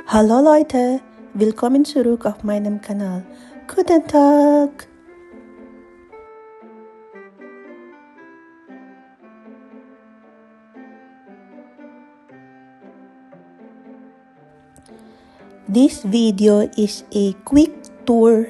Hallo Leute, willkommen zurück auf meinem Kanal. Guten Tag! This video is a quick tour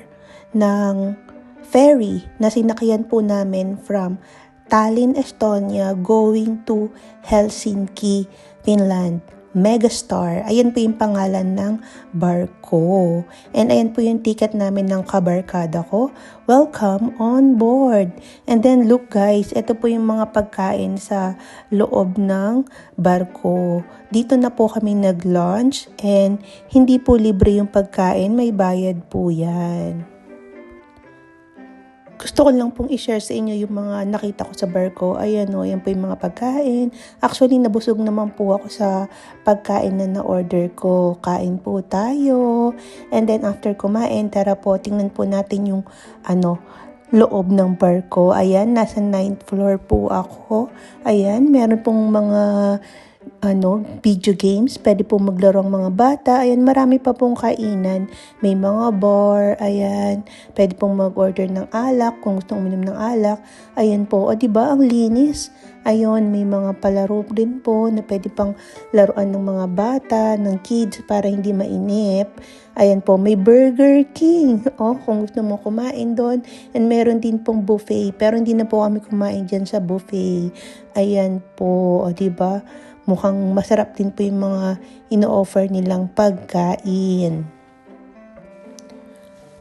ng ferry na sinakyan po namin from Tallinn, Estonia going to Helsinki, Finland. Megastar. Ayan po yung pangalan ng barko. And ayan po yung ticket namin ng kabarkada ko. Welcome on board. And then look guys, ito po yung mga pagkain sa loob ng barko. Dito na po kami nag-lunch and hindi po libre yung pagkain, may bayad po yan. Gusto ko lang pong i-share sa inyo yung mga nakita ko sa barko. Ayan o, yan po yung mga pagkain. Actually, nabusog naman po ako sa pagkain na na-order ko. Kain po tayo. And then after kumain, tara po, tingnan po natin yung loob ng barko. Ayan, nasa 9th floor po ako. Ayan, meron pong mga video games, pwede pong maglaro ang mga bata. Ayan, marami pa pong kainan. May mga bar, ayan. Pwede pong mag-order ng alak kung gusto uminom ng alak. Ayan po, o diba ang linis? Ayun, may mga palaro din po na pwede pang laruan ng mga bata, ng kids para hindi mainip. Ayan po, may Burger King. Kung gusto mo kumain doon. And meron din pong buffet. Pero hindi na po kami kumain dyan sa buffet. Ayan po, o diba? Mukhang masarap din po yung mga ino-offer nilang pagkain.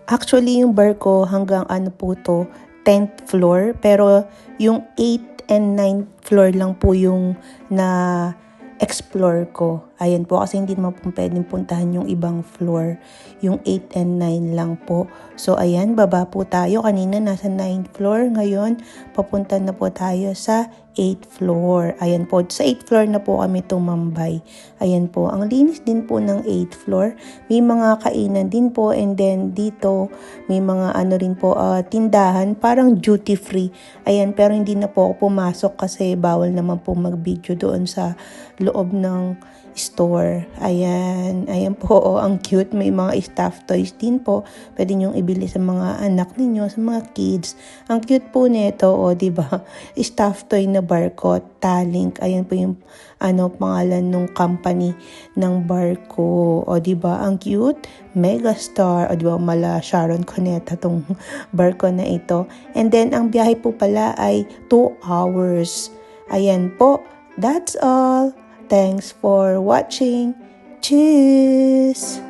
Actually, yung barko hanggang po to, 10th floor. Pero yung 8th and 9th floor lang po yung na-explore ko. Ayan po, kasi hindi naman po pwedeng puntahan yung ibang floor. Yung 8 and 9 lang po. So, ayan, baba po tayo. Kanina nasa 9th floor. Ngayon, papunta na po tayo sa 8th floor. Ayan po, sa 8th floor na po kami tumambay. Ayan po, ang linis din po ng 8th floor. May mga kainan din po and then dito may mga rin po, tindahan, parang duty free. Ayan, pero hindi na po ako pumasok kasi bawal naman po mag-video doon sa loob ng store. Ayan, ayan po, ang cute. May mga stuffed toys din po. Pwede nyong ibili sa mga anak ninyo, sa mga kids. Ang cute po nito, diba? Stuffed toy na barko, Tallinn. Ayan po yung pangalan ng company ng barko. Diba? Ang cute. Megastar. Diba? Mala Sharon Cuneta tong barko na ito. And then, ang biyahe po pala ay 2 hours. Ayan po. That's all. Thanks for watching. Cheers!